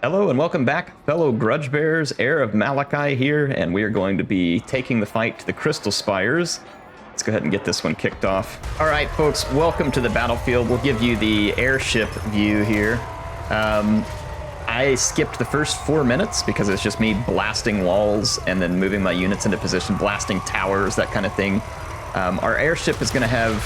Hello and welcome back, fellow grudge bearers. Heir of Malakai here, and we are going to be taking the fight to the Crystal Spires. Let's go ahead and get this one kicked off. All right, folks, welcome to the battlefield. We'll give you the airship view here. I skipped the first 4 minutes because it's just me blasting walls and then moving my units into position, blasting towers, that kind of thing. Our airship is going to have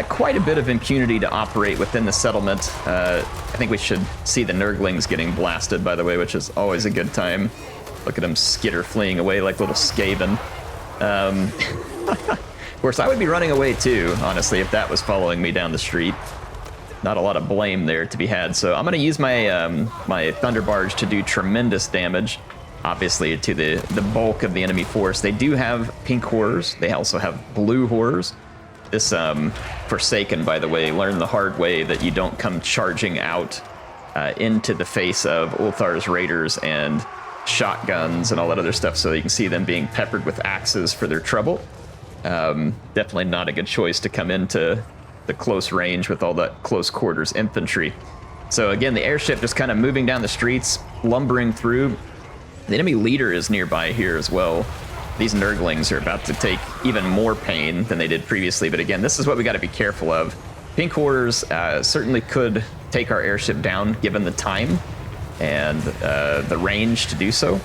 quite a bit of impunity to operate within the settlement. I think we should see the Nurglings getting blasted, by the way, which is always a good time. Look at them skitter fleeing away like little Skaven. Of course, I would be running away too, honestly, if that was following me down the street. Not a lot of blame there to be had. So I'm going to use my my Thunderbarge to do tremendous damage, obviously, to the bulk of the enemy force. They do have pink horrors. They also have blue horrors. This Forsaken, by the way, learned the hard way that you don't come charging out into the face of Ulthar's raiders and shotguns and all that other stuff, so you can see them being peppered with axes for their trouble. Definitely not a good choice to come into the close range with all that close quarters infantry. So again, the airship just kind of moving down the streets, lumbering through. The enemy leader is nearby here as well. These Nurglings are about to take even more pain than they did previously, but again, this is what we got to be careful of. Pink Horrors certainly could take our airship down given the time and the range to do so,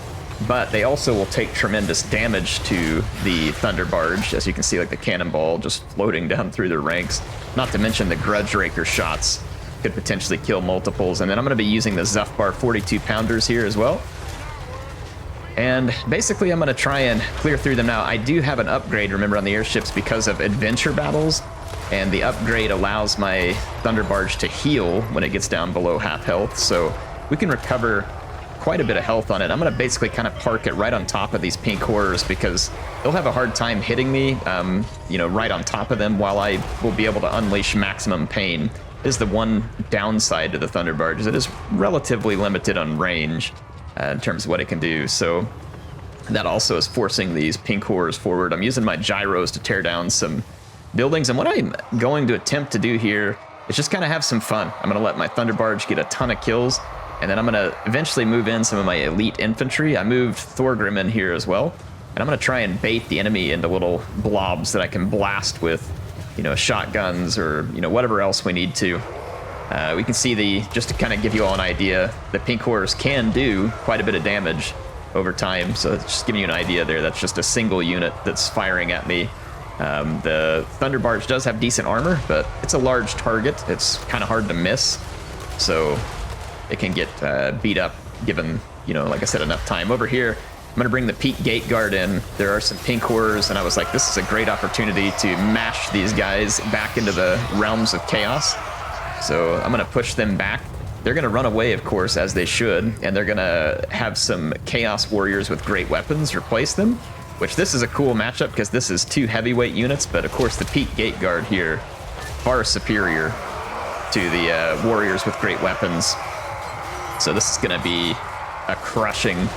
but they also will take tremendous damage to the Thunderbarge, as you can see, like the cannonball just floating down through their ranks. Not to mention the Grudge Raker shots could potentially kill multiples, and then I'm going to be using the Zufbar 42 pounders here as well. And basically, I'm going to try and clear through them now. I do have an upgrade, remember, on the airships because of adventure battles. And the upgrade allows my Thunderbarge to heal when it gets down below half health. So we can recover quite a bit of health on it. I'm going to basically kind of park it right on top of these pink horrors because they'll have a hard time hitting me, right on top of them, while I will be able to unleash maximum pain. Is the one downside to the Thunderbarge, is it is relatively limited on range. In terms of what it can do, so that also is forcing these pink horrors forward. I'm using my gyros to tear down some buildings, and what I'm going to attempt to do here is just kind of have some fun. I'm going to let my Thunderbarge get a ton of kills, and then I'm going to eventually move in some of my elite infantry. I moved Thorgrim in here as well, and I'm going to try and bait the enemy into little blobs that I can blast with, shotguns or, whatever else we need to. We can see just to kind of give you all an idea, the pink horrors can do quite a bit of damage over time. So it's just giving you an idea there. That's just a single unit that's firing at me. The Thunderbarge does have decent armor, but it's a large target. It's kind of hard to miss. So it can get beat up given, like I said, enough time. Over here, I'm going to bring the Peak Gate Guard in. There are some pink horrors, and I was like, this is a great opportunity to mash these guys back into the realms of chaos. So I'm going to push them back. They're going to run away, of course, as they should, and they're going to have some Chaos Warriors with great weapons replace them, which this is a cool matchup because this is 2 heavyweight units, but of course the Peak Gate Guard here, far superior to the Warriors with great weapons. So this is going to be a crushing,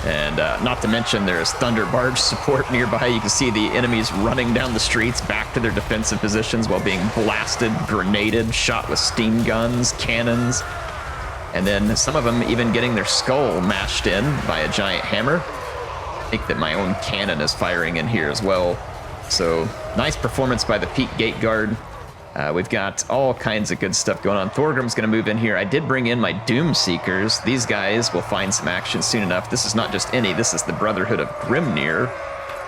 and not to mention there's Thunderbarge support nearby. You can see the enemies running down the streets back to their defensive positions while being blasted, grenaded, shot with steam guns, cannons, and then some of them even getting their skull mashed in by a giant hammer. I think that my own cannon is firing in here as well. So nice performance by the Peak Gate Guard. We've got all kinds of good stuff going on. Thorgrim's going to move in here. I did bring in my Doom Seekers. These guys will find some action soon enough. This is not just any, this is the Brotherhood of Grimnir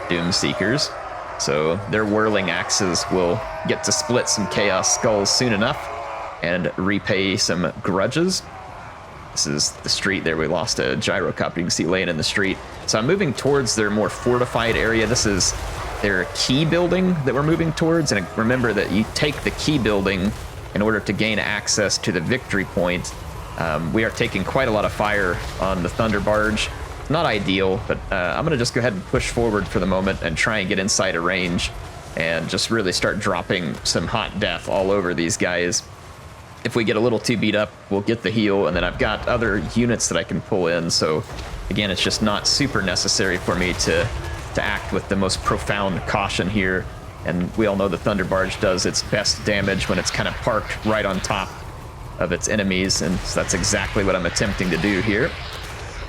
Doom Seekers. So their whirling axes will get to split some Chaos Skulls soon enough and repay some grudges. This is the street there. We lost a gyrocopter you can see laying in the street. So I'm moving towards their more fortified area. This is their key building that we're moving towards, and remember that you take the key building in order to gain access to the victory point. We are taking quite a lot of fire on the Thunderbarge. Not ideal, but I'm going to just go ahead and push forward for the moment and try and get inside a range and just really start dropping some hot death all over these guys. If we get a little too beat up, we'll get the heal, and then I've got other units that I can pull in. So again, it's just not super necessary for me to act with the most profound caution here. And we all know the Thunderbarge does its best damage when it's kind of parked right on top of its enemies, and so that's exactly what I'm attempting to do here.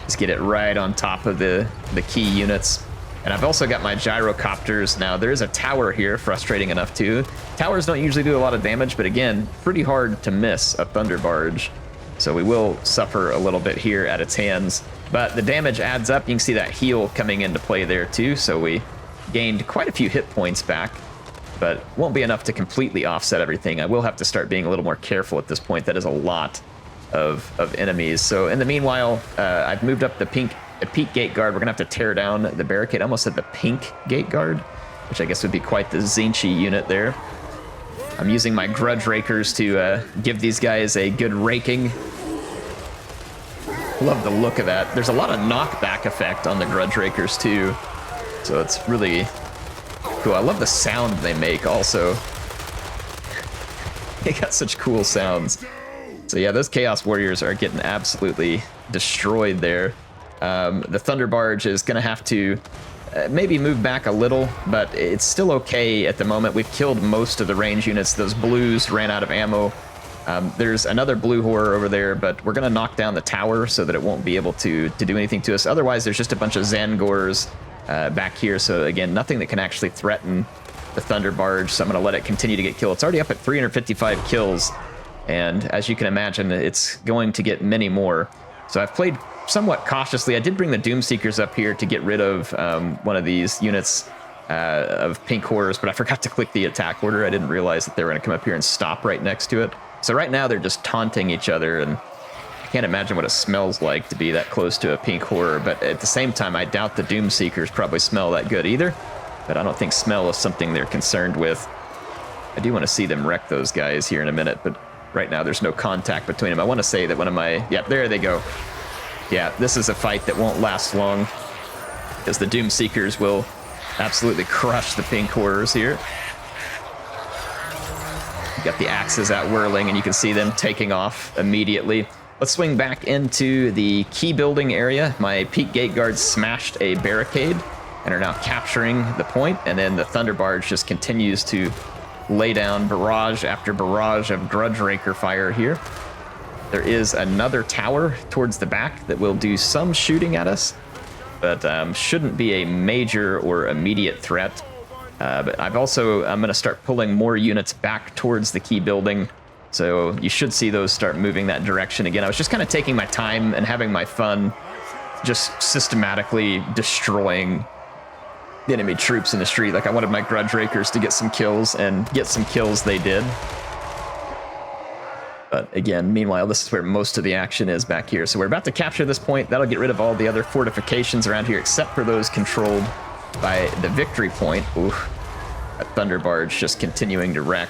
Just get it right on top of the key units. And I've also got my gyrocopters. Now, there is a tower here, frustrating enough too. Towers don't usually do a lot of damage, but again, pretty hard to miss a Thunderbarge. So we will suffer a little bit here at its hands. But the damage adds up. You can see that heal coming into play there too. So we gained quite a few hit points back, but won't be enough to completely offset everything. I will have to start being a little more careful at this point. That is a lot of enemies. So in the meanwhile, I've moved up the peak gate guard. We're gonna have to tear down the barricade. I almost said the pink gate guard, which I guess would be quite the Zinchi unit there. I'm using my grudge rakers to give these guys a good raking. Love the look of that. There's a lot of knockback effect on the grudge rakers too, so it's really cool. I love the sound they make also. They got such cool sounds. So yeah, those Chaos Warriors are getting absolutely destroyed there. The Thunderbarge is going to have to maybe move back a little, but it's still okay at the moment. We've killed most of the range units. Those blues ran out of ammo. There's another blue horror over there, but we're going to knock down the tower so that it won't be able to do anything to us. Otherwise, there's just a bunch of Zangors back here. So again, nothing that can actually threaten the Thunderbarge. So I'm going to let it continue to get killed. It's already up at 355 kills. And as you can imagine, it's going to get many more. So I've played somewhat cautiously. I did bring the Doomseekers up here to get rid of one of these units of pink horrors, but I forgot to click the attack order. I didn't realize that they were going to come up here and stop right next to it. So right now they're just taunting each other, and I can't imagine what it smells like to be that close to a pink horror. But at the same time, I doubt the Doomseekers probably smell that good either. But I don't think smell is something they're concerned with. I do want to see them wreck those guys here in a minute, but right now there's no contact between them. I want to say that one of my... Yeah, there they go. Yeah, this is a fight that won't last long, because the Doomseekers will absolutely crush the pink horrors here. Got the axes out whirling, and you can see them taking off immediately. Let's swing back into the key building area. My peak gate guards smashed a barricade and are now capturing the point, and then the Thunderbarge just continues to lay down barrage after barrage of grudge raker fire here. There is another tower towards the back that will do some shooting at us, but shouldn't be a major or immediate threat. But I'm going to start pulling more units back towards the key building, so you should see those start moving that direction again. I was just kind of taking my time and having my fun, just systematically destroying the enemy troops in the street. Like, I wanted my grudge rakers to get some kills, and get some kills they did. But again, meanwhile, this is where most of the action is back here. So we're about to capture this point. That'll get rid of all the other fortifications around here, except for those controlled by the victory point. Ooh, that Thunderbarge just continuing to wreck.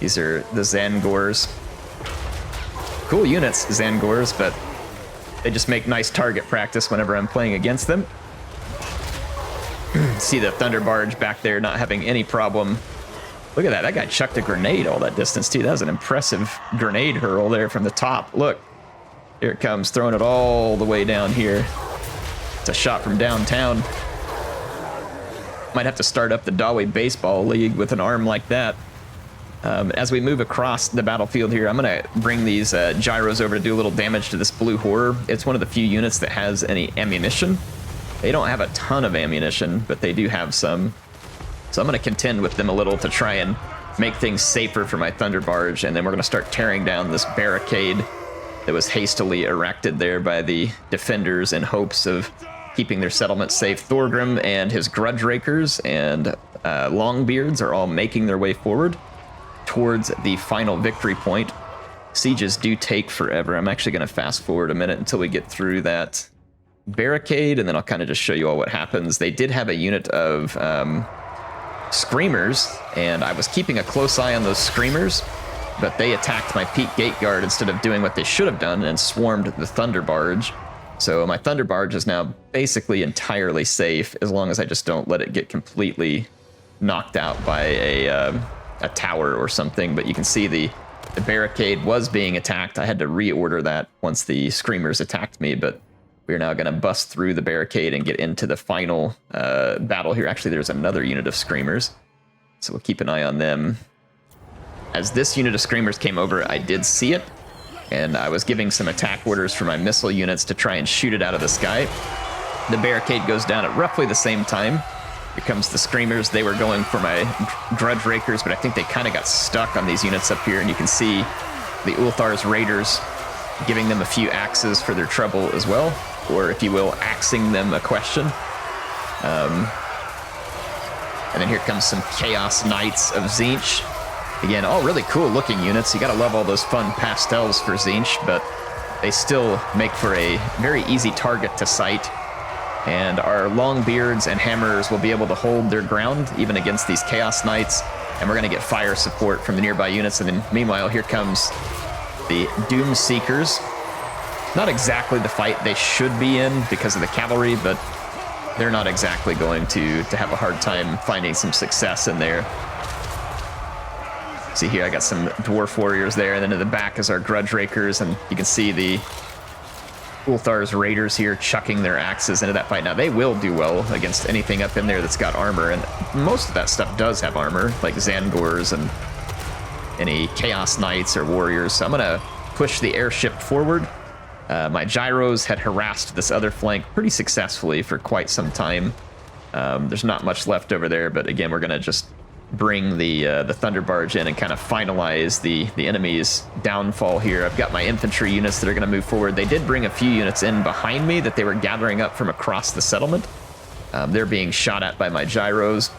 These are the Zangors. Cool units, Zangors, but they just make nice target practice whenever I'm playing against them. See the Thunderbarge back there not having any problem. Look at that. That guy chucked a grenade all that distance, too. That was an impressive grenade hurl there from the top. Look, here it comes, throwing it all the way down here. It's a shot from downtown. Might have to start up the Dawi Baseball League with an arm like that. As we move across the battlefield here, I'm going to bring these gyros over to do a little damage to this blue horror. It's one of the few units that has any ammunition. They don't have a ton of ammunition, but they do have some. So I'm going to contend with them a little to try and make things safer for my Thunderbarge, and then we're going to start tearing down this barricade that was hastily erected there by the defenders in hopes of keeping their settlement safe. Thorgrim and his grudge rakers and Longbeards are all making their way forward towards the final victory point. Sieges do take forever. I'm actually going to fast forward a minute until we get through that barricade, and then I'll kind of just show you all what happens. They did have a unit of Screamers, and I was keeping a close eye on those Screamers, but they attacked my peak gate guard instead of doing what they should have done and swarmed the Thunderbarge. So my Thunderbarge is now basically entirely safe, as long as I just don't let it get completely knocked out by a tower or something. But you can see the barricade was being attacked. I had to reorder that once the Screamers attacked me, but we're now going to bust through the barricade and get into the final battle here. Actually, there's another unit of Screamers, so we'll keep an eye on them. As this unit of Screamers came over, I did see it, and I was giving some attack orders for my missile units to try and shoot it out of the sky. The barricade goes down at roughly the same time. Here comes the Screamers. They were going for my Grudge Rakers, but I think they kind of got stuck on these units up here, and you can see the Ulthar's Raiders giving them a few axes for their trouble as well, or if you will, axing them a question. And then here comes some Chaos Knights of Tzeentch. Again, all really cool looking units. You gotta love all those fun pastels for Tzeentch, but they still make for a very easy target to sight. And our Longbeards and Hammers will be able to hold their ground even against these Chaos Knights. And we're gonna get fire support from the nearby units. And then meanwhile, here comes the Doom Seekers. Not exactly the fight they should be in because of the cavalry, but they're not exactly going to have a hard time finding some success in there. See here, I got some Dwarf Warriors there, and then in the back is our Grudge Rakers, and you can see the Ulthar's Raiders here chucking their axes into that fight. Now, they will do well against anything up in there that's got armor, and most of that stuff does have armor, like Zangors and any Chaos Knights or Warriors. So I'm gonna push the airship forward. My gyros had harassed this other flank pretty successfully for quite some time. There's not much left over there, but again, we're gonna just bring the Thunderbarge in and kind of finalize the enemy's downfall here. I've got my infantry units that are gonna move forward. They did bring a few units in behind me that they were gathering up from across the settlement. They're being shot at by my gyros,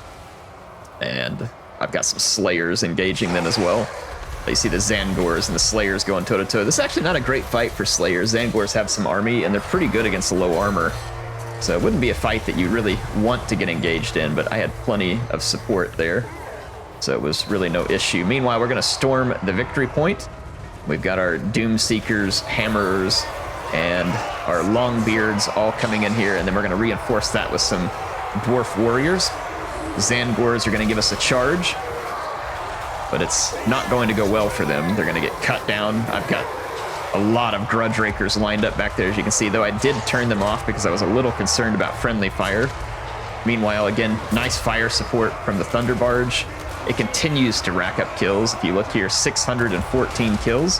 and I've got some Slayers engaging them as well. You see the Zangors and the Slayers going toe-to-toe. This is actually not a great fight for Slayers. Zangors have some army, and they're pretty good against low armor. So it wouldn't be a fight that you really want to get engaged in, but I had plenty of support there. So it was really no issue. Meanwhile, we're going to storm the victory point. We've got our Doom Seekers, Hammers, and our Longbeards all coming in here, and then we're going to reinforce that with some Dwarf Warriors. Zangors are going to give us a charge, but it's not going to go well for them. They're going to get cut down. I've got a lot of Grudge Rakers lined up back there, as you can see, though I did turn them off because I was a little concerned about friendly fire. Meanwhile, again, nice fire support from the Thunderbarge. It continues to rack up kills. If you look here, 614 kills.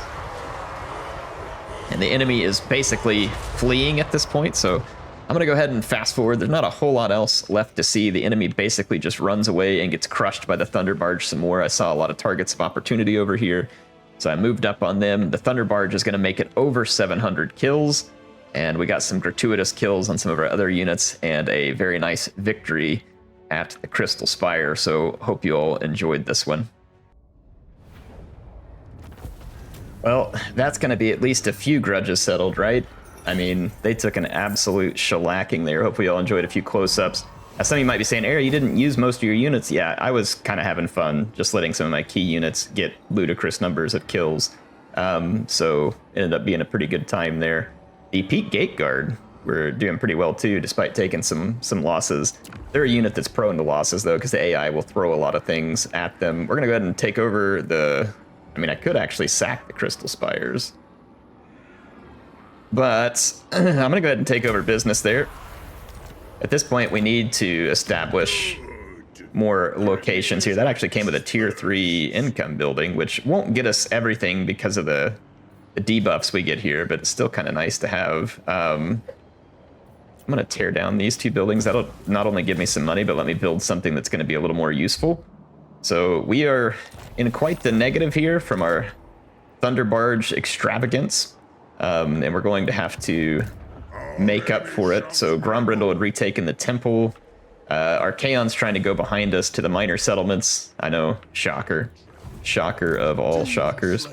And the enemy is basically fleeing at this point, so I'm going to go ahead and fast forward. There's not a whole lot else left to see. The enemy basically just runs away and gets crushed by the Thunderbarge some more. I saw a lot of targets of opportunity over here, so I moved up on them. The Thunderbarge is going to make it over 700 kills, and we got some gratuitous kills on some of our other units, and a very nice victory at the Crystal Spire, so hope you all enjoyed this one. Well, that's going to be at least a few grudges settled, right? I mean, they took an absolute shellacking there. Hopefully you all enjoyed a few close-ups. Some of you might be saying, Air, you didn't use most of your units. Yeah, I was kind of having fun just letting some of my key units get ludicrous numbers of kills. So it ended up being a pretty good time there. The Peak Gate Guard were doing pretty well too, despite taking some losses. They're a unit that's prone to losses, though, because the AI will throw a lot of things at them. We're going to go ahead and take over the... I mean, I could actually sack the Crystal Spires, but I'm going to go ahead and take over business there. At this point, we need to establish more locations here. That actually came with a tier 3 income building, which won't get us everything because of the debuffs we get here, but it's still kind of nice to have. I'm going to tear down these two buildings. That'll not only give me some money, but let me build something that's going to be a little more useful. So we are in quite the negative here from our Thunderbarge extravagance, and we're going to have to make up for it. So Grombrindle had retaken the temple. Archaon's trying to go behind us to the minor settlements. I know, shocker. Shocker of all shockers.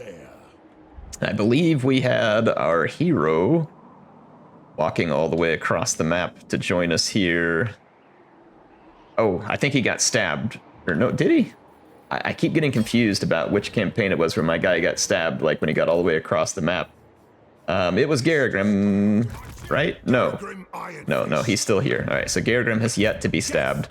I believe we had our hero walking all the way across the map to join us here. Oh, I think he got stabbed. Or no, did he? I keep getting confused about which campaign it was where my guy got stabbed, like when he got all the way across the map. It was Garagrim, right? No, he's still here. All right, so Garagrim has yet to be stabbed.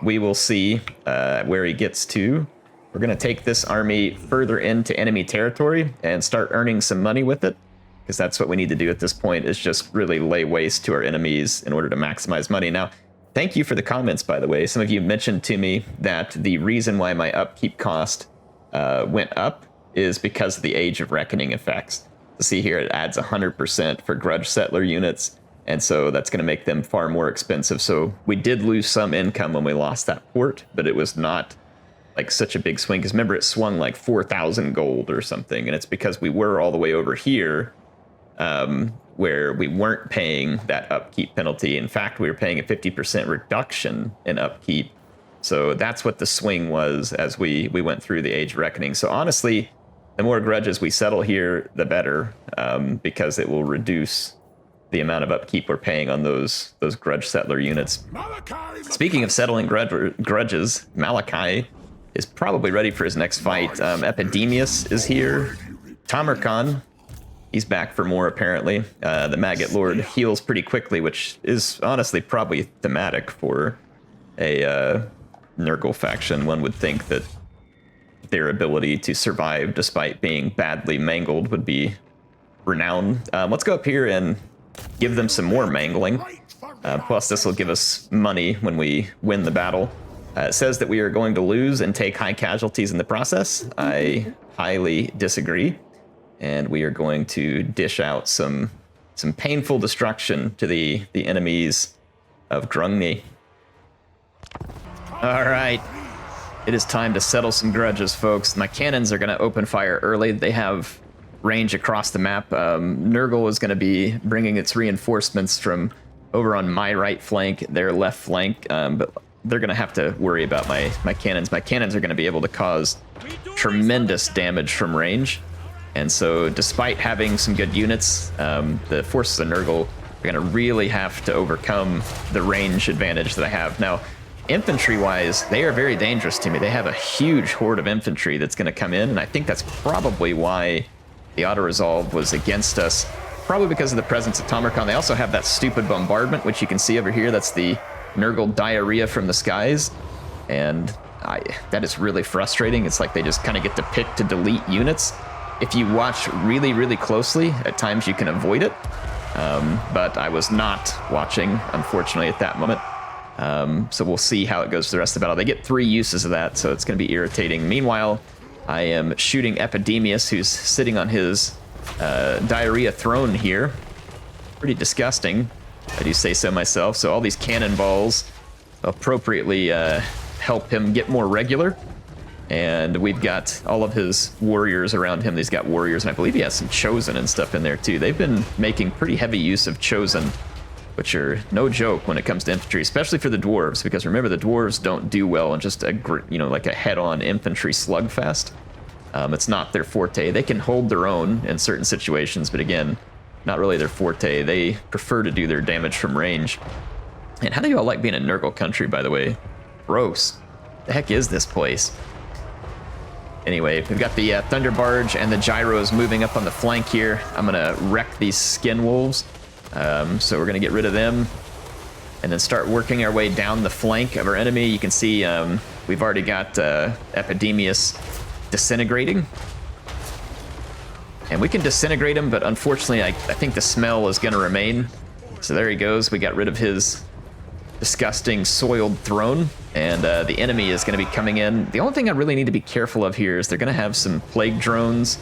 We will see where he gets to. We're going to take this army further into enemy territory and start earning some money with it, because that's what we need to do at this point, is just really lay waste to our enemies in order to maximize money. Now, thank you for the comments, by the way. Some of you mentioned to me that the reason why my upkeep cost went up is because of the Age of Reckoning effects. See here, it adds 100% for grudge settler units, and so that's going to make them far more expensive. So we did lose some income when we lost that port, but it was not like such a big swing, because remember, it swung like 4,000 gold or something, and it's because we were all the way over here, where we weren't paying that upkeep penalty. In fact, we were paying a 50% reduction in upkeep. So that's what the swing was as we went through the Age of Reckoning. So honestly, the more grudges we settle here, the better, because it will reduce the amount of upkeep we're paying on those grudge settler units. Speaking of settling grudges, Malakai is probably ready for his next fight. Epidemius is here. Tamarkan, he's back for more apparently. The Maggot Lord heals pretty quickly, which is honestly probably thematic for a Nurgle faction. One would think that their ability to survive despite being badly mangled would be renowned. Let's go up here and give them some more mangling. Plus this will give us money when we win the battle. It says that we are going to lose and take high casualties in the process. I highly disagree. And we are going to dish out some painful destruction to the enemies of Grungni. All right. It is time to settle some grudges, folks. My cannons are going to open fire early. They have range across the map. Nurgle is going to be bringing its reinforcements from over on my right flank, their left flank, but they're going to have to worry about my cannons. My cannons are going to be able to cause tremendous damage from range. And so despite having some good units, the forces of Nurgle are going to really have to overcome the range advantage that I have. Now, infantry-wise, they are very dangerous to me. They have a huge horde of infantry that's going to come in, and I think that's probably why the auto-resolve was against us. Probably because of the presence of Tamarkan. They also have that stupid bombardment, which you can see over here. That's the Nurgle diarrhea from the skies, and that is really frustrating. It's like they just kind of get to pick to delete units. If you watch really, really closely, at times you can avoid it, but I was not watching, unfortunately, at that moment. So we'll see how it goes for the rest of the battle. They get 3 uses of that, so it's going to be irritating. Meanwhile, I am shooting Epidemius, who's sitting on his diarrhea throne here. Pretty disgusting, I do say so myself. So all these cannonballs appropriately help him get more regular. And we've got all of his warriors around him. He's got warriors, and I believe he has some Chosen and stuff in there too. They've been making pretty heavy use of Chosen, which are no joke when it comes to infantry, especially for the dwarves, because remember, the dwarves don't do well in just like a head-on infantry slugfest. It's not their forte. They can hold their own in certain situations, but again, not really their forte. They prefer to do their damage from range. And how do you all like being in Nurgle country, by the way? Gross. The heck is this place? Anyway, we've got the Thunderbarge and the Gyros moving up on the flank here. I'm gonna wreck these skin wolves. So we're going to get rid of them and then start working our way down the flank of our enemy. You can see we've already got Epidemius disintegrating. And we can disintegrate him, but unfortunately I think the smell is going to remain. So there he goes. We got rid of his disgusting soiled throne, and the enemy is going to be coming in. The only thing I really need to be careful of here is they're going to have some plague drones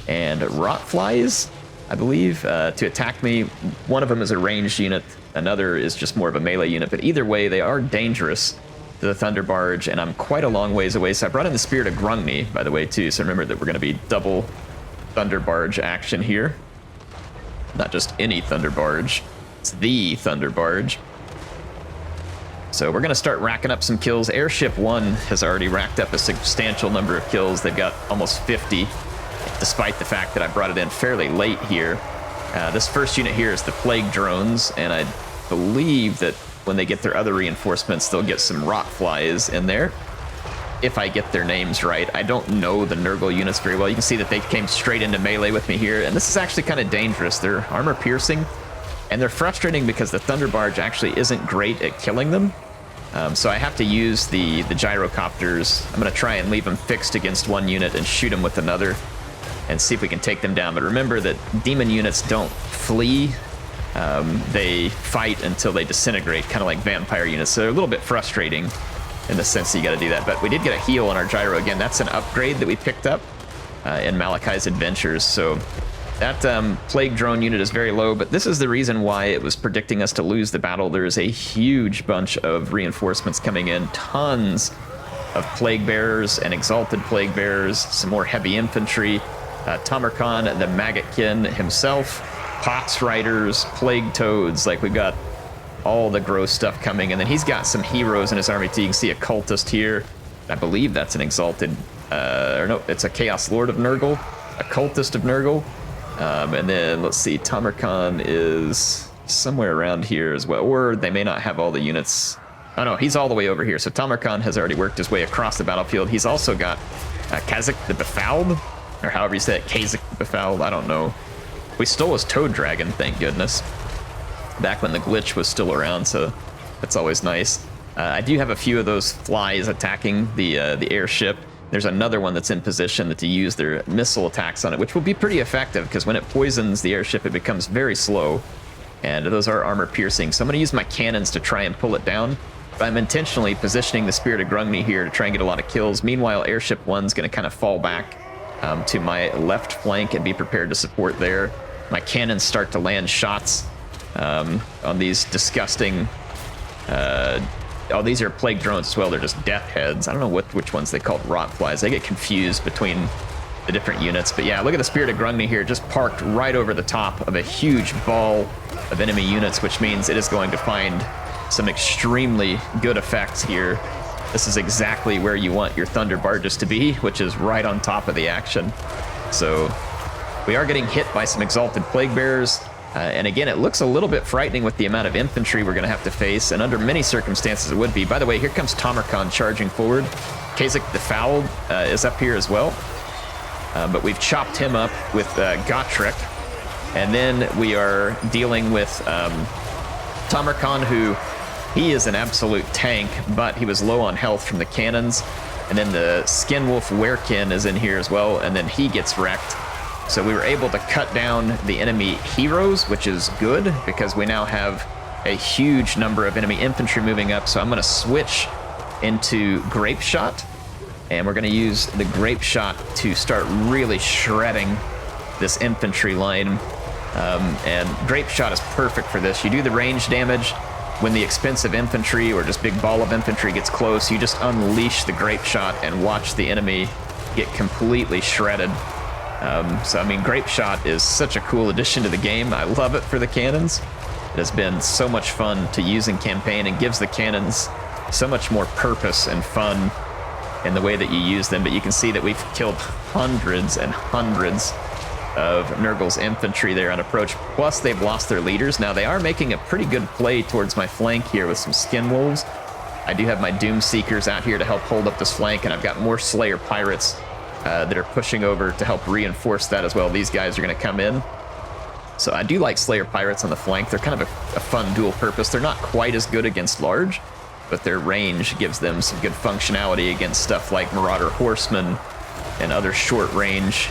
and rot flies, I believe, to attack me. One of them is a ranged unit, another is just more of a melee unit, but either way, they are dangerous to the Thunderbarge, and I'm quite a long ways away. So I brought in the Spirit of Grungni, by the way, too, so remember that we're going to be double Thunderbarge action here. Not just any Thunderbarge, it's the Thunderbarge. So we're going to start racking up some kills. Airship 1 has already racked up a substantial number of kills. They've got almost 50. Despite the fact that I brought it in fairly late here. This first unit here is the Plague Drones, and I believe that when they get their other reinforcements, they'll get some Rot Flies in there, if I get their names right. I don't know the Nurgle units very well. You can see that they came straight into melee with me here, and this is actually kind of dangerous. They're armor piercing, and they're frustrating because the Thunderbarge actually isn't great at killing them. So I have to use the gyrocopters. I'm going to try and leave them fixed against one unit and shoot them with another, and see if we can take them down. But remember that demon units don't flee. They fight until they disintegrate, kind of like vampire units. So they're a little bit frustrating in the sense that you got to do that. But we did get a heal on our gyro again. That's an upgrade that we picked up. in Malakai's adventures. So that plague drone unit is very low, but this is the reason why it was predicting us to lose the battle. There is a huge bunch of reinforcements coming in, tons of plague bearers and exalted plague bearers, some more heavy infantry, Tamarkan, the Maggotkin himself, pox riders, plague toads. Like, we've got all the gross stuff coming, and then he's got some heroes in his army too. You can see a cultist here. I believe that's an exalted, or no, it's a chaos lord of Nurgle, a cultist of Nurgle. And then let's see, Tamarkan is somewhere around here as well, or they may not have all the units. Oh no, he's all the way over here. So Tamarkan has already worked his way across the battlefield. He's also got Kazakh the Befouled, or however you say it, Kazakh the Befouled, I don't know. We stole his Toad Dragon, thank goodness, back when the glitch was still around, so that's always nice. I do have a few of those flies attacking the airship. There's another one that's in position to use their missile attacks on it, which will be pretty effective, because when it poisons the airship, it becomes very slow, and those are armor piercing. So I'm going to use my cannons to try and pull it down. But I'm intentionally positioning the Spirit of Grungni here to try and get a lot of kills. Meanwhile, Airship 1's going to kind of fall back to my left flank and be prepared to support there. My cannons start to land shots on these disgusting... oh, these are plague drones as well. They're just death heads. I don't know which ones they call rot flies. They get confused between the different units. But yeah, look at the Spirit of Grungni here, just parked right over the top of a huge ball of enemy units, which means it is going to find some extremely good effects here. This is exactly where you want your Thunderbarges to be, which is right on top of the action. So we are getting hit by some exalted plague bearers. And again, it looks a little bit frightening with the amount of infantry we're going to have to face, and under many circumstances it would be. By the way, here comes Tamarkan charging forward. Kazakh the Fouled is up here as well. But we've chopped him up with Gotrek. And then we are dealing with Tamarkan, who he is an absolute tank, but he was low on health from the cannons. And then the Skinwolf Werekin is in here as well, and then he gets wrecked. So we were able to cut down the enemy heroes, which is good, because we now have a huge number of enemy infantry moving up. So I'm going to switch into Grape Shot, and we're going to use the Grape Shot to start really shredding this infantry line. And Grape Shot is perfect for this. You do the range damage. When the expensive infantry or just big ball of infantry gets close, you just unleash the Grape Shot and watch the enemy get completely shredded. So I mean, Grape Shot is such a cool addition to the game. I love it for the cannons. It has been so much fun to use in campaign, and gives the cannons so much more purpose and fun in the way that you use them. But you can see that we've killed hundreds and hundreds of Nurgle's infantry there on approach, plus they've lost their leaders. Now they are making a pretty good play towards my flank here with some Skin Wolves. I do have my Doom Seekers out here to help hold up this flank, and I've got more Slayer Pirates that are pushing over to help reinforce that as well. These guys are going to come in. So I do like Slayer Pirates on the flank. They're kind of a fun dual purpose. They're not quite as good against large, but their range gives them some good functionality against stuff like Marauder Horsemen and other short range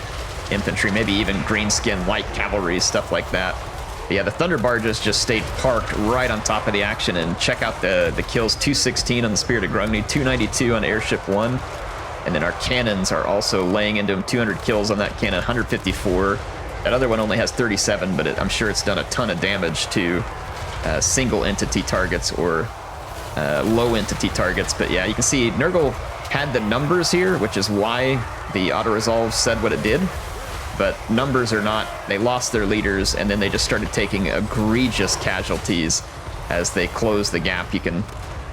infantry, maybe even greenskin light cavalry, stuff like that. But yeah, the Thunderbarges just stayed parked right on top of the action, and check out the kills. 216 on the Spirit of Grungni, 292 on Airship 1, and then our cannons are also laying into them. 200 kills on that cannon, 154. That other one only has 37, but I'm sure it's done a ton of damage to single entity targets or low entity targets. But yeah, you can see Nurgle had the numbers here, which is why the auto-resolve said what it did. But numbers are not, they lost their leaders, and then they just started taking egregious casualties as they closed the gap. You can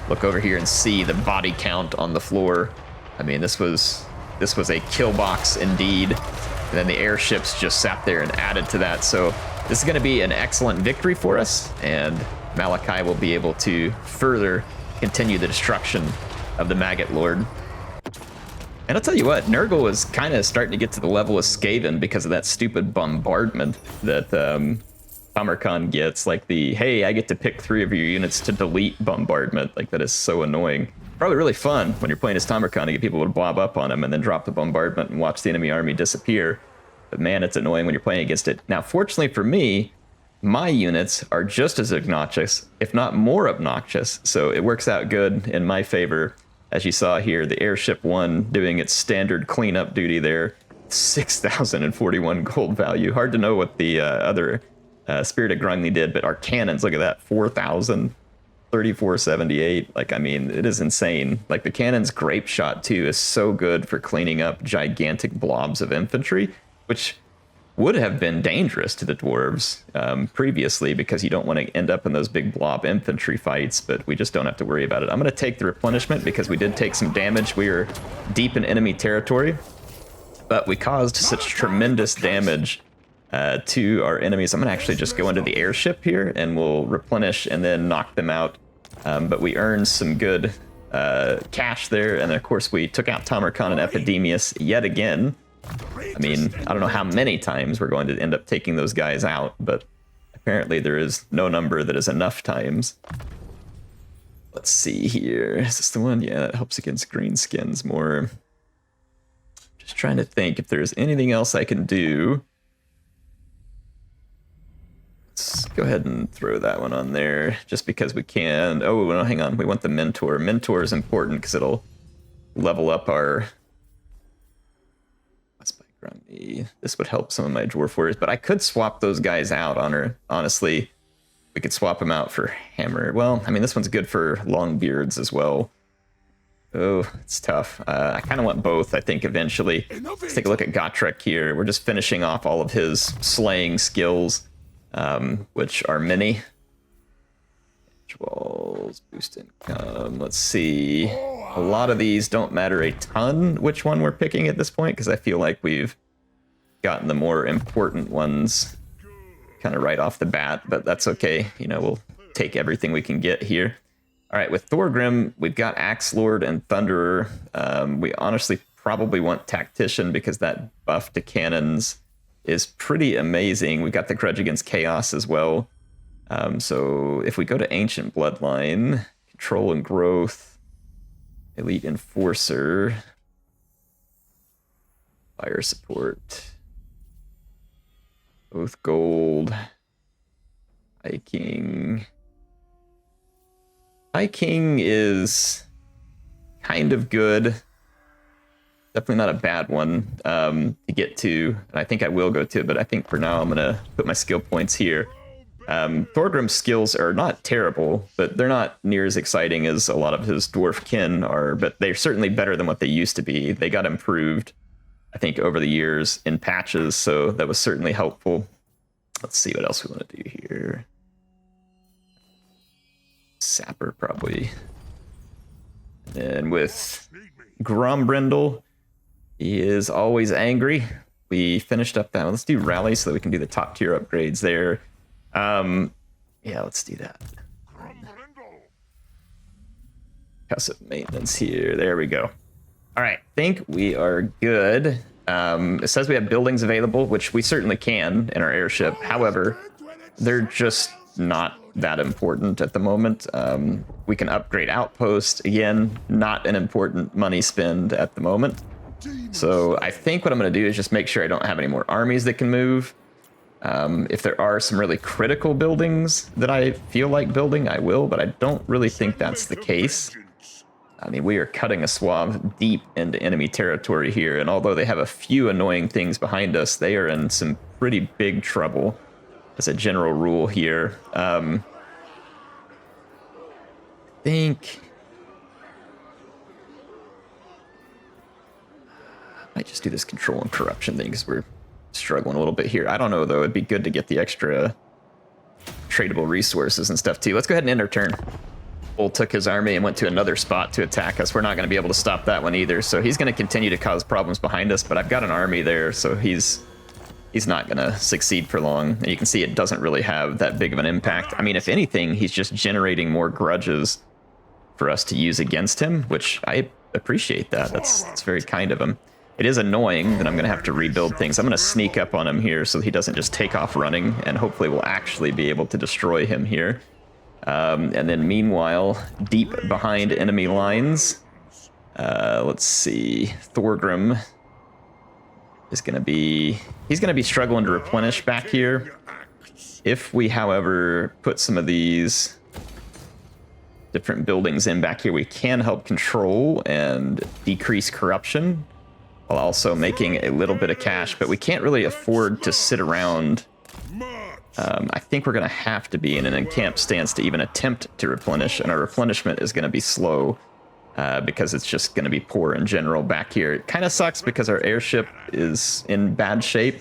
look over here and see the body count on the floor. I mean, this was a kill box indeed. And then the airships just sat there and added to that. So this is going to be an excellent victory for us, and Malakai will be able to further continue the destruction of the Maggot Lord. And I'll tell you what, Nurgle is kind of starting to get to the level of Skaven because of that stupid bombardment that Tamarkan gets. Like the, hey, I get to pick 3 of your units to delete bombardment. Like, that is so annoying. Probably really fun when you're playing as Tamarkan to get people to blob up on him and then drop the bombardment and watch the enemy army disappear. But man, it's annoying when you're playing against it. Now, fortunately for me, my units are just as obnoxious, if not more obnoxious. So it works out good in my favor. As you saw here, the Airship 1 doing its standard cleanup duty there, 6,041 gold value. Hard to know what the other Spirit of Grungni did, but our cannons, look at that, 4,000, 3478. Like, I mean, it is insane. Like, the cannon's grape shot too is so good for cleaning up gigantic blobs of infantry, which would have been dangerous to the dwarves previously, because you don't want to end up in those big blob infantry fights, but we just don't have to worry about it. I'm going to take the replenishment because we did take some damage. We are deep in enemy territory, but we caused such tremendous damage to our enemies. I'm going to actually just go into the airship here and we'll replenish and then knock them out. But we earned some good cash there, and of course we took out Tamarkan and Epidemius yet again. I mean, I don't know how many times we're going to end up taking those guys out, but apparently there is no number that is enough times. Let's see here. Is this the one? Yeah, it helps against greenskins more. Just trying to think if there's anything else I can do. Let's go ahead and throw that one on there just because we can. Oh, no, hang on. We want the Mentor. Mentor is important because it'll level up our... This would help some of my dwarf warriors, but I could swap those guys out on her. Honestly, we could swap them out for hammer. Well, I mean, this one's good for long beards as well. Oh, it's tough. I kind of want both, I think, eventually. Let's take a look at Gotrek here. We're just finishing off all of his slaying skills, which are many. Walls, boost income. Let's see. A lot of these don't matter a ton which one we're picking at this point, because I feel like we've gotten the more important ones kind of right off the bat, but that's okay. You know, we'll take everything we can get here. All right, with Thorgrim, we've got Axe Lord and Thunderer. We honestly probably want Tactician because that buff to cannons is pretty amazing. We've got the Grudge Against Chaos as well. So if we go to Ancient Bloodline, Control and Growth, Elite Enforcer, Fire Support, Oath Gold, High King. High King is kind of good. Definitely not a bad one to get to. And I think I will go to it, but I think for now I'm going to put my skill points here. Thorgrim's skills are not terrible, but they're not near as exciting as a lot of his dwarf kin are, but they're certainly better than what they used to be. They got improved, I think, over the years in patches, so that was certainly helpful. Let's see what else we want to do here. Sapper, probably. And with Grombrindle, he is always angry. We finished up that one. Let's do Rally so that we can do the top tier upgrades there. Yeah, let's do that. Custom maintenance here. There we go. All right, think we are good. It says we have buildings available, which we certainly can in our airship. However, they're just not that important at the moment. We can upgrade outpost. Again, not an important money spend at the moment. So I think what I'm going to do is just make sure I don't have any more armies that can move. If there are some really critical buildings that I feel like building, I will, but I don't really think that's the case. I mean, we are cutting a swath deep into enemy territory here, and although they have a few annoying things behind us, they are in some pretty big trouble as a general rule here. I think I might just do this control and corruption thing because we're struggling a little bit here. I don't know, though. It'd be good to get the extra tradable resources and stuff, too. Let's go ahead and end our turn. Bull took his army and went to another spot to attack us. We're not going to be able to stop that one either, so he's going to continue to cause problems behind us, but I've got an army there, so he's not going to succeed for long. And you can see it doesn't really have that big of an impact. I mean, if anything, he's just generating more grudges for us to use against him, which I appreciate that. That's very kind of him. It is annoying that I'm going to have to rebuild things. I'm going to sneak up on him here so he doesn't just take off running, and hopefully we'll actually be able to destroy him here. And then meanwhile, deep behind enemy lines, let's see, Thorgrim is going to be, he's going to be struggling to replenish back here. If we, however, put some of these different buildings in back here, we can help control and decrease corruption. while also making a little bit of cash, but we can't really afford to sit around. I think we're going to have to be in an encamped stance to even attempt to replenish, and our replenishment is going to be slow because it's just going to be poor in general back here. It kind of sucks because our airship is in bad shape,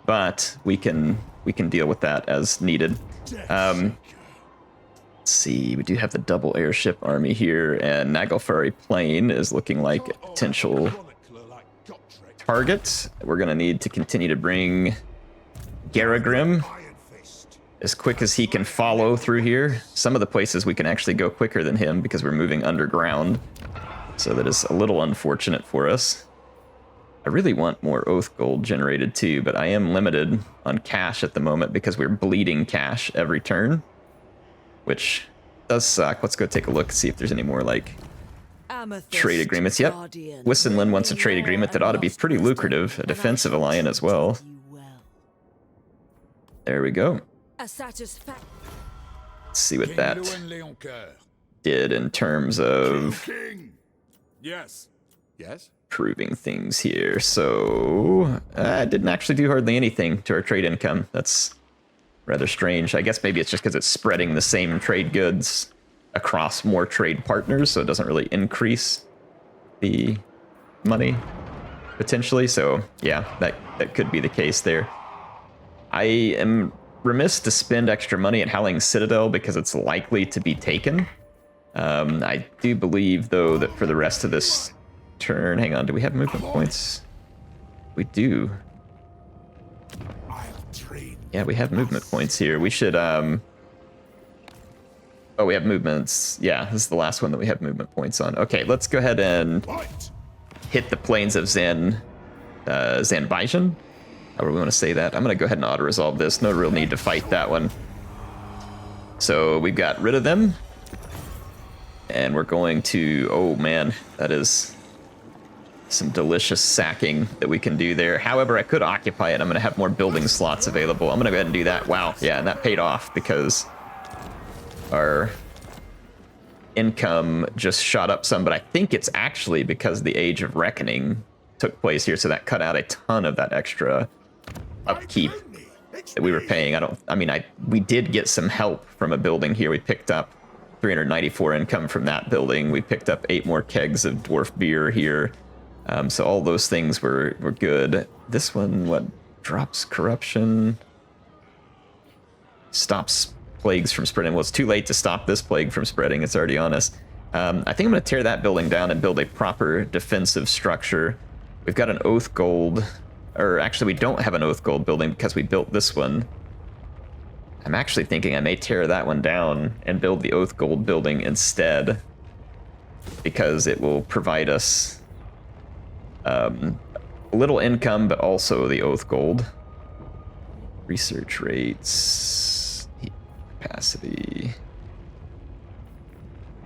but we can deal with that as needed. Let's see, we do have the double airship army here, and Naglfari Plain is looking like a potential target. We're going to need to continue to bring Garagrim as quick as he can follow through here. Some of the places we can actually go quicker than him because we're moving underground, so that is a little unfortunate for us. I really want more Oath Gold generated too, but I am limited on cash at the moment because we're bleeding cash every turn, which does suck. Let's go take a look, see if there's any more like trade agreements. Yep, Wissenlin wants a trade agreement that ought to be pretty lucrative, a defensive alliance as well. There we go. Let's see what that did in terms of proving things here. So I didn't actually do hardly anything to our trade income. That's rather strange. I guess maybe it's just because it's spreading the same trade goods across more trade partners, so it doesn't really increase the money potentially. So yeah, that could be the case there. I am remiss to spend extra money at Howling Citadel because it's likely to be taken. I do believe, though, that for the rest of this turn... Hang on, do we have movement points? We do. Yeah, we have movement points here. We should... Oh, we have movements. Yeah, this is the last one that we have movement points on. Okay, let's go ahead and hit the plains of Zanbijin. However we want to say that. I'm going to go ahead and auto-resolve this. No real need to fight that one. So we got rid of them. And we're going to... Oh, man. That is some delicious sacking that we can do there. However, I could occupy it. I'm going to have more building slots available. I'm going to go ahead and do that. Wow. Yeah, and that paid off because our income just shot up some. But I think it's actually because the Age of Reckoning took place here. So that cut out a ton of that extra upkeep that we were paying. We did get some help from a building here. We picked up 394 income from that building. We picked up 8 more kegs of dwarf beer here. So all those things were good. This one, what, drops corruption? Stops plagues from spreading. Well, it's too late to stop this plague from spreading. It's already on us. I think I'm going to tear that building down and build a proper defensive structure. We've got an Oath Gold, or actually we don't have an Oath Gold building because we built this one. I'm actually thinking I may tear that one down and build the Oath Gold building instead, because it will provide us a little income, but also the Oath Gold. Research rates, heat capacity.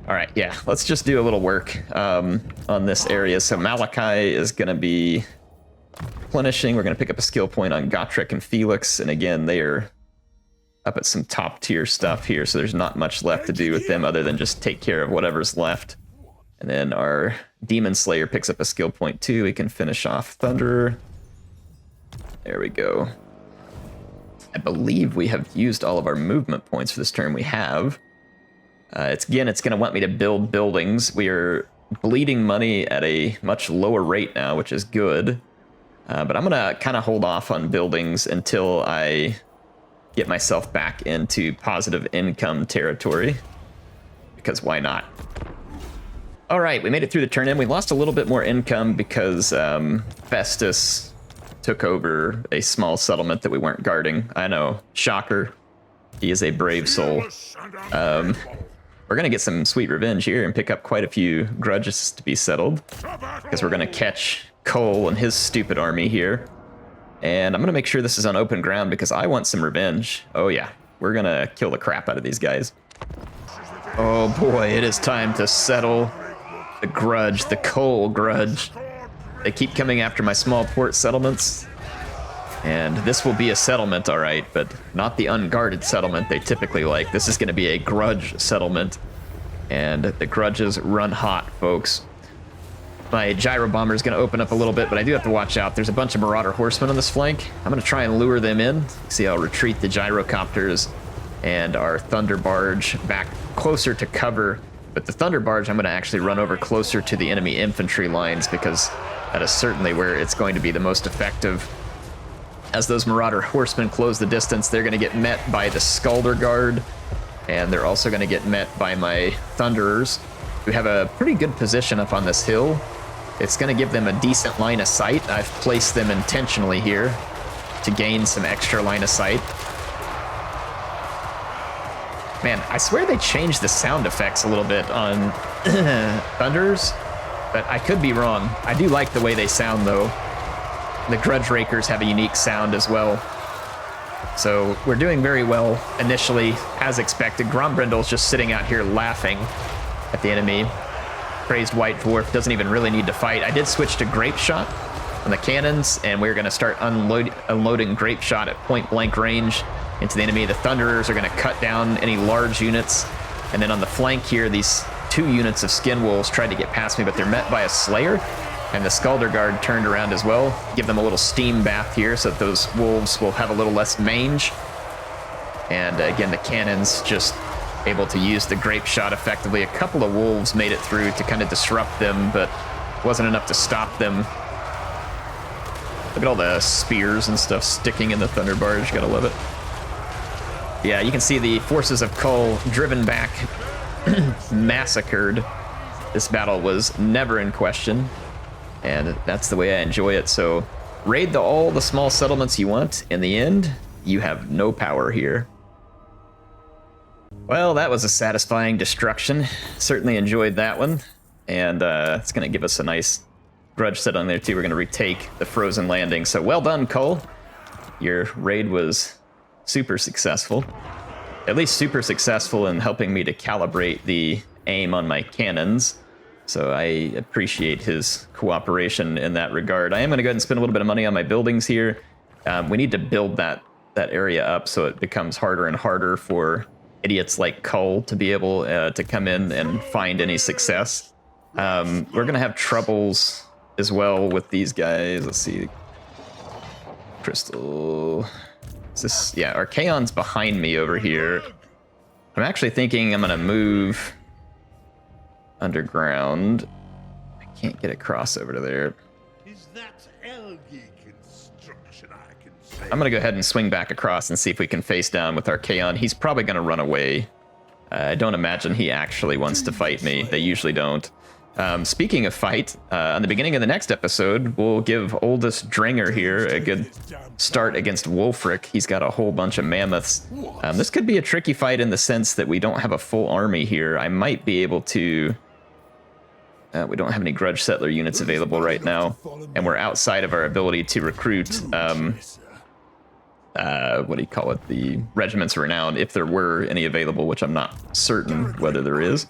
All right, yeah, let's just do a little work on this area. So Malakai is going to be replenishing. We're going to pick up a skill point on Gotrek and Felix. And again, they are up at some top tier stuff here. So there's not much left to do with them other than just take care of whatever's left. And then our Demon Slayer picks up a skill point too. We can finish off Thunderer. There we go. I believe we have used all of our movement points for this turn. We have. It's going to want me to build buildings. We are bleeding money at a much lower rate now, which is good. But I'm going to kind of hold off on buildings until I get myself back into positive income territory, because why not? All right, we made it through the turn in. We lost a little bit more income because Festus took over a small settlement that we weren't guarding. I know, shocker. He is a brave soul. We're going to get some sweet revenge here and pick up quite a few grudges to be settled, because we're going to catch Cole and his stupid army here. And I'm going to make sure this is on open ground because I want some revenge. Oh yeah, we're going to kill the crap out of these guys. Oh boy, it is time to settle the grudge, the Cole grudge. They keep coming after my small port settlements. And this will be a settlement, all right, but not the unguarded settlement they typically like. This is going to be a grudge settlement. And the grudges run hot, folks. My gyro bomber is going to open up a little bit, but I do have to watch out. There's a bunch of marauder horsemen on this flank. I'm going to try and lure them in. See, I'll retreat the gyrocopters and our Thunderbarge back closer to cover. But the Thunderbarge, I'm going to actually run over closer to the enemy infantry lines because that is certainly where it's going to be the most effective. As those marauder horsemen close the distance, they're going to get met by the Skalder Guard, and they're also going to get met by my Thunderers, who have a pretty good position up on this hill. It's going to give them a decent line of sight. I've placed them intentionally here to gain some extra line of sight. Man, I swear they changed the sound effects a little bit on Thunders, but I could be wrong. I do like the way they sound, though. The Grudge Rakers have a unique sound as well. So we're doing very well initially, as expected. Grombrindel's just sitting out here laughing at the enemy. Crazed White Dwarf doesn't even really need to fight. I did switch to Grape Shot on the cannons, and we're going to start unloading Grape Shot at point blank range into the enemy. The Thunderers are going to cut down any large units. And then on the flank here, these 2 units of Skin Wolves tried to get past me, but they're met by a Slayer. And the Skalder Guard turned around as well. Give them a little steam bath here so that those wolves will have a little less mange. And again, the cannons just able to use the Grape Shot effectively. A couple of wolves made it through to kind of disrupt them, but wasn't enough to stop them. Look at all the spears and stuff sticking in the Thunderbarge. Gotta love it. Yeah, you can see the forces of Kull driven back, massacred. This battle was never in question, and that's the way I enjoy it. So raid all the small settlements you want. In the end, you have no power here. Well, that was a satisfying destruction. Certainly enjoyed that one. And it's going to give us a nice grudge set on there, too. We're going to retake the Frozen Landing. So well done, Cole. Your raid was super successful. At least super successful in helping me to calibrate the aim on my cannons. So I appreciate his cooperation in that regard. I am going to go ahead and spend a little bit of money on my buildings here. We need to build that area up so it becomes harder and harder for idiots like Cull to be able to come in and find any success. We're going to have troubles as well with these guys. Let's see. Crystal. Is this? Yeah, Archaon's behind me over here. I'm actually thinking I'm going to move underground. I can't get across over to there. Is that algae construction I can say? I'm going to go ahead and swing back across and see if we can face down with Archaon. He's probably going to run away. I don't imagine he actually wants to fight me. They usually don't. Speaking of fight, on the beginning of the next episode, we'll give oldest Dringer here a good start against Wulfric. He's got a whole bunch of mammoths. This could be a tricky fight in the sense that we don't have a full army here. I might be able to... we don't have any Grudge Settler units available right now, and we're outside of our ability to recruit, what do you call it, the Regiments of Renown, if there were any available, which I'm not certain whether there is.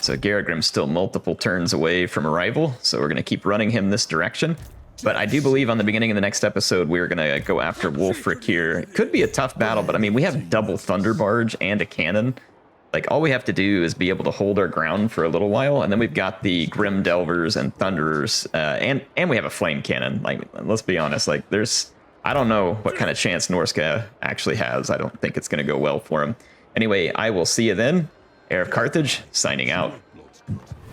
So Garagrim's still multiple turns away from arrival, so we're going to keep running him this direction. But I do believe on the beginning of the next episode, we're going to go after Wulfric here. It could be a tough battle, but I mean, we have double Thunderbarge and a cannon. Like, all we have to do is be able to hold our ground for a little while, and then we've got the Grim Delvers and Thunderers, and we have a Flame Cannon. Like, let's be honest, like, I don't know what kind of chance Norska actually has. I don't think it's going to go well for him. Anyway, I will see you then. HeirofCarthage, signing out.